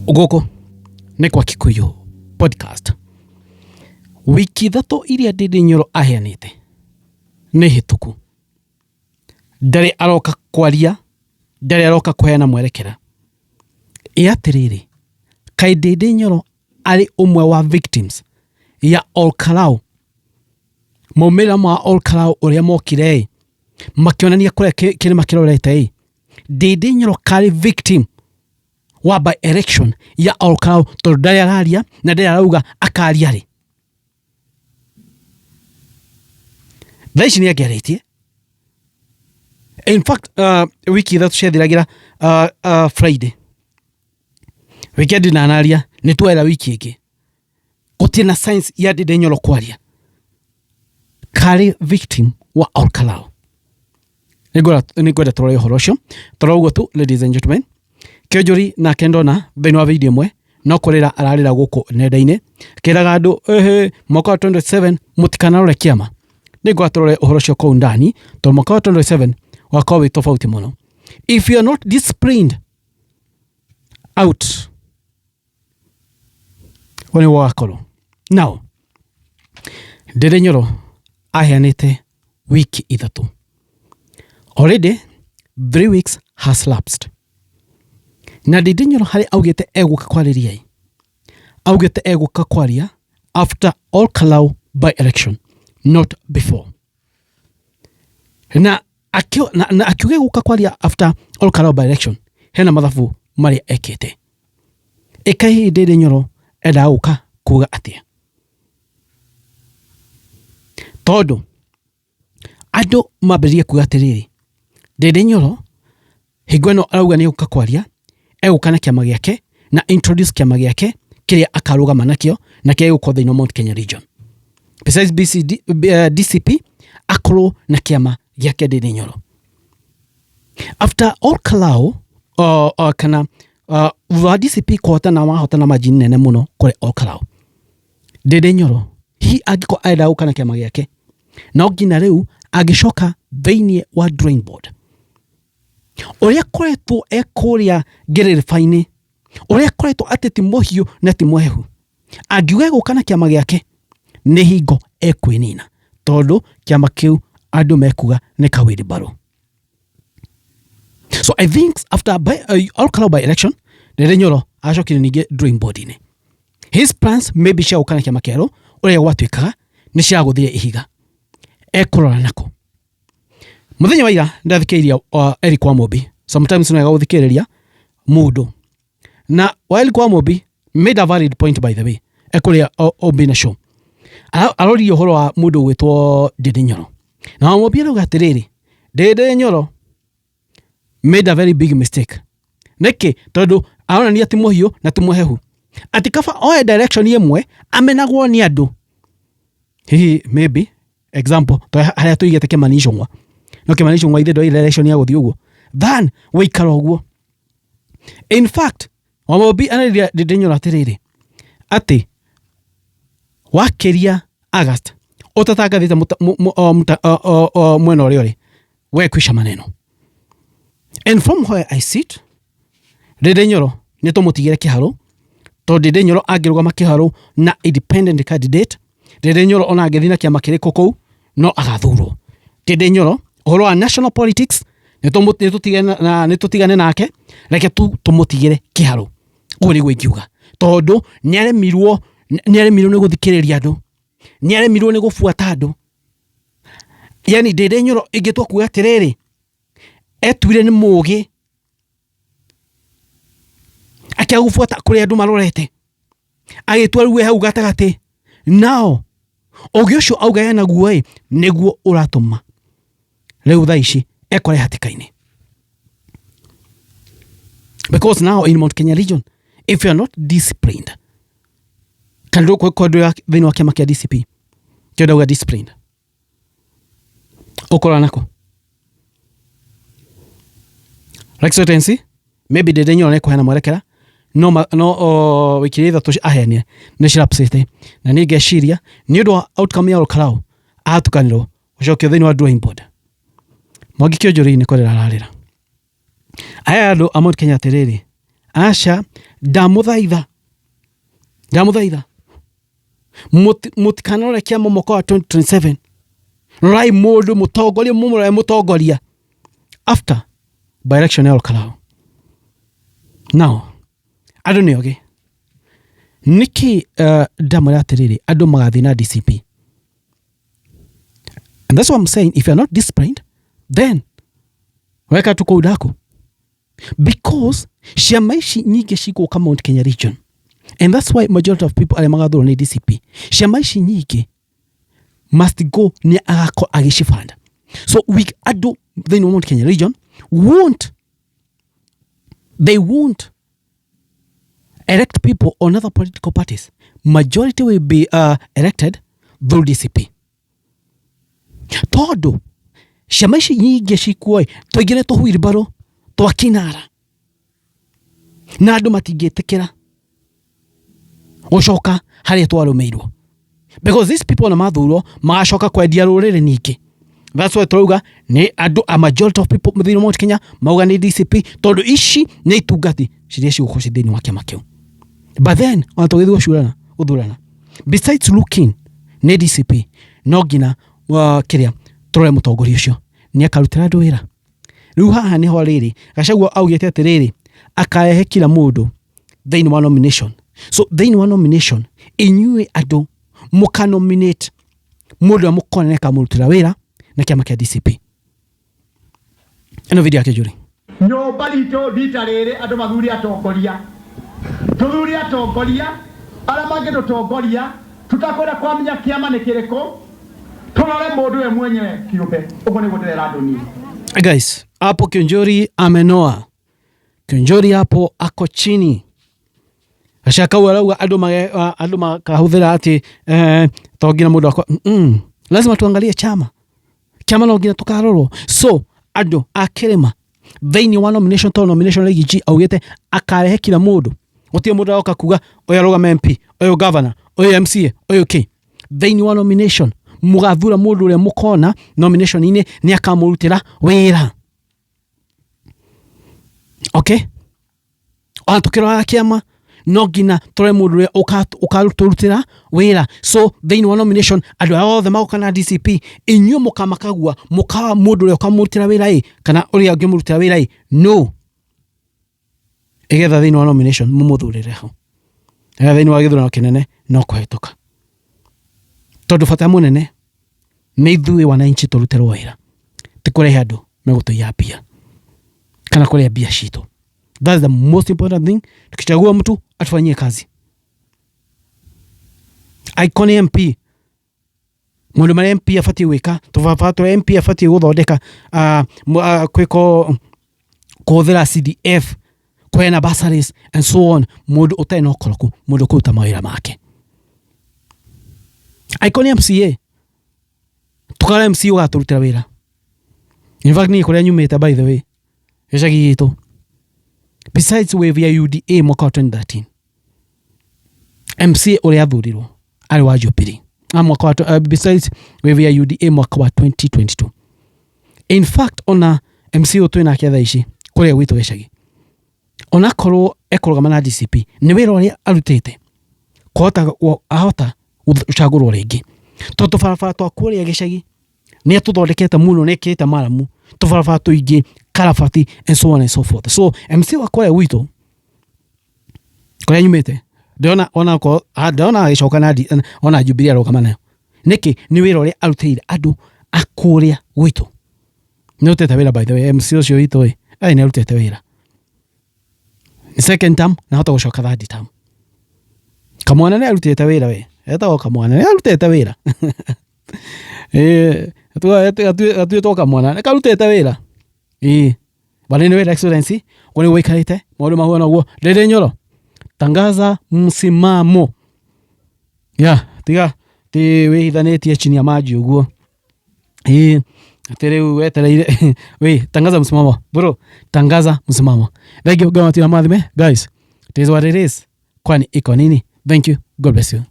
Gũkũ nĩ kwa Kikuyu podcast. Wiki ithatũ iria Ndindi Nyoro aheanĩte nĩ hĩtũku. Ndarĩ aroka kwaria, ndarĩ aroka kũheana mwerekera. Atĩrĩrĩ, kaĩ Ndindi Nyoro arĩ ũmwe wa victims ya Ol Kalou? Maumĩrĩra ma Ol Kalou ũrĩa mokire makĩonania kũrĩa kĩrĩma kĩrorete. Ndindi Nyoro karĩ victim wa by election ya Ol Kalou, tondũ ndarĩ araria na ndarĩ arauga akaria rĩ. Thaici nĩ angĩarĩtie. In fact, wiki ithatũ ciathiragira Friday. Weekend na anaria nĩ twera wiki ĩngĩ. Gũtirĩ na science ya Ndindi Nyoro kwaria. Karĩ victim wa Ol Kalou. Nĩngwenda tũrore ũhoro ũcio. Tũrora ũguo tu, ladies and gentlemen. Kĩonjũri na kendona thĩinĩ wa video ĩmwe no kũrĩra ararĩra gũkũ nenda-inĩ kĩraga andũ mwaka wa 27 mũtikanarore kĩama. Nĩngwenda tũrore ũhoro ũcio kũu ndani, tondũ mwaka wa 27 wakorwo wĩ tofauti mũno. If you are not disciplined out, wani wakorwo. Now, Ndindi Nyoro aheanĩte wiki ithatũ. Already 3 weeks has lapsed. Na Ndindi Nyoro harĩ augĩte egũka kwarĩria. Augĩte egũka kwaria after Ol Kalou by election, not before. Na akiuga egũka kwaria after Ol Kalou by election, hena mathabu marĩa ekĩte. Ĩkaĩ Ndindi Nyoro enda gũka kuga atĩa? Tondũ andũ mambĩrĩrie kuga atĩrĩrĩ, Ndindi Nyoro hingo ĩno arauga nĩ egũka kwaria, egũka na kĩama gĩake na introduce kĩama gĩake kĩrĩa akarũgama nakĩo na kĩrĩa gĩgũkorwo thĩinĩ wa Mount Kenya region. Besides DCP akorwo na kĩama gĩake Ndindi Nyoro. After Ol Kalou kana wa DCP kũhotana majini nene mũno kũrĩ Ol Kalou, Ndindi Nyoro angĩkorwo arenda gũka na kĩama gĩake, no nginya rĩu agĩcoka thĩinĩ wa drawing board. Ũrĩa koretwo ekũrĩa ngĩrĩrĩba-inĩ, ũrĩa koretwo atĩ ti mũhiũ na ti mwehu, angiuga gũka na kĩama gĩake nĩ hingo ekwĩnina, tondũ kĩama kĩu andũ mekuga nĩ kawĩrĩ mbarũ. So I think after Ol Kalou by election, Ndindi Nyoro acokire ningĩ drawing board-inĩ. His plans maybe cia gũka na kĩama kĩerũ ũrĩa gwatuĩkaga nĩ cia gũthire ihiga. Ekũrora nako. Mũthenya wa ira ndathikĩrĩria Eric Wamũmbi. Sometimes no gũthikĩrĩria mũndũ. Na Eric Wamũmbi made a valid point, by the way. Ekũrĩa Obi na show. Aroririe ũhoro wa mũndũ gwĩtwo Ndindi Nyoro. Na Wamũmbi arauga atĩrĩrĩ, Ndindi Nyoro made a very big mistake. Nĩkĩ? Tondũ aronania ti mũhiũ na ti mwehehu. Ati kaba oe direction ĩmwe amenagwo nĩ andũ. Hihi maybe example harĩa tũigĩte Kimani Ichung'wa. No Kimani Ichung'wa ithe ndoi election ya gũthiĩ ũguo. Then waikara ũguo. In fact, Wamũmbi anariria Ndindi Nyoro atĩrĩrĩ, atĩ wakĩria August ũtatangathĩte mwena ũrĩa ũrĩ, we kwisha maneno. And from where I sit, Ndindi Nyoro nĩ tũmũtigĩre kĩharo, tondũ Ndindi Nyoro angĩrũgama kĩharo na independent candidate, Ndindi Nyoro ona angĩthiĩ na kĩama kĩrĩkũ kũu no agathurwo. Ndindi Nyoro ũhoro wa national politics nĩ tũtigane nake, reke tũmũtigĩre kĩharo. Ũguo nĩguo ingiuga, tondũ nĩaremirwo nĩ gũthikĩrĩria andũ, nĩaremirwo nĩ gũbuata andũ. Yani Ndindi Nyoro ingĩtua kuga atĩrĩrĩ, etuire nĩ mũũgĩ, akĩaga gũbuata kũrĩa andũ marorete, agĩtua rĩu hau gatagatĩ. Nao ũgĩ ũcio auga ena guo nĩguo ũratũma rĩu thaa ici ekore hatĩka-inĩ. Because now in Mount Kenya region, if you are not disciplined, kandu kwendwo thĩinĩ wa kĩama kĩa DCP kĩenda uga disciplined, ũkora nako Excellency, maybe Ndindi Nyoro nĩ kũheana mwerekera, no wikiri ithatũ aheanire nĩ cirapsĩte, na nĩ ngeciria nĩ ũndũ wa outcome ya Ol Kalou ahatukanĩrwo gũcokio thĩinĩ wa drawing board. Mwangi Kĩonjũri nĩ kũrĩra ararĩra. Aya andũ a Mount Kenya atĩrĩrĩ, aca ndamuthaitha mutikana kiama mwaka wa 2027 rai mundu mutongoria after by election ya Olkalau. Now andu ni oge niki ndamwira atiriri andu magathi na DCP, and that's what I'm saying. If you're not disciplined, then weka tuko udako, because ciama ici nyingi ciguka Mount Kenya region, and that's why majority of people are magathurwo ni DCP. Ciama ici nyingi must go ni agako agicibanda. So we adu then Mount Kenya region won't elect people on other political parties. Majority will be elected through DCP. Todo ciama ici nyingi cikuoi toigire tuhuiribaro twakinara na andu matingitikira gucoka haria twarumeirwo, because these people na mathurwo magacoka kwendia ruriri ningi. That's why turuga ni andu a majority of people mthini Mount Kenya mauga ni DCP tondu ici ni itungati ciria cigukorwo ci thini wa kiama kiu. But then on tugithwo uthurana, besides looking ni DCP no ngina kiria turore mutongoria ucio ni akarutira andu wira. Riu haha niho riri Gachagua augite atiriri akarehe kila mundu thini wa nomination. So thini wa nomination inyue andu mukanominate mundu amukoneka murutira wira na kiama kia DCP. Eno video yake juri nyumba rito rita riri andu mathuri atongoria tuthuri atongoria ara mangi tutongoria tutakwenda kwamenya kiama ni kiriko turore mundu we mwenyewe kiumbe ugo ni gutera andu ni. Guys, hapo Kionjori amenoa. Kionjori hapo ako chini. Ashaka warauga andu makahuthira ati togina mundu akwa. Lazima tuangalie chama no ngina tukarorwo. So andu akirema thini wa nomination to nomination legi augite akarehe kila mundu, utie mundu aoka kuga oyo aroga MP, oyo governor, oyo MCA, oyo K. Thini wa nomination mugathura mundu uria mukona nomination ine ni akamurutira wira. Okay, tukirora kiama no ngina tore mundu uria ukaruturutira wira. So thini wa nomination andu othe magoka na DCP inyu mukamakagua mukawa mundu uria ukamurutira wira kana uria ngimurutira wira no egetha thini wa nomination mumuthurire ho. Thini wa githurano kinene no kuhetoka tondu bata munene ni ithui wananchi turutirwo wira, tikurehe andu megutuia mbia kana kurehe mbia citu. That's the most important thing. Tukichagua mtu atufanyie kazi. Icon MP mundu mari MP afati wika tuvafatu MP afati guthondeka kwiko kuthira CDF kwena bursaries and so on. Mundu uteno koroku mundu kuta mawira make. Icon MCA tukara MC ugaturutira wira. In fact ni kuria nyumite by the way eshagi gitu. Besides wave ya UDA mwaka 2013 MC uria athurirwo ari wa Jubilee mwaka besides wave ya UDA mwaka wa 2022. In fact ona MC utwina ketha ici kuria gwitu geshagi ona korwo ekorogama na DCP ni wira uria arutite ahota ucagurwo ringi tondu barabara twa kuria geshagi ni atuthondekete muno nekite maramu tubarabara tuingi karabati and so on and so forth. So MC wa kuria gwitu kuria nyumite ndona agicoka na ona Jubilee arogama nayo niki ni wira uria arutire andu akuria gwitu ni utete wira. By the way MC ucio witu ni arutite wira second term na hota gucoka third term. Kamwana ni arutite wira we etagwo kamwana ni arutite wira atu toka mwana ni karutite wira bali ni wira excellency kuni wikarite maundu mahuana guo Ndindi Nyoro tangaza msimamo tiga ti wihithanitie chini ya maji uguo atere wetereire we tangaza msimamo bro, tangaza msimamo. Thank you, God mathime guys, it is what it is, kwani iko nini. Thank you, God bless you.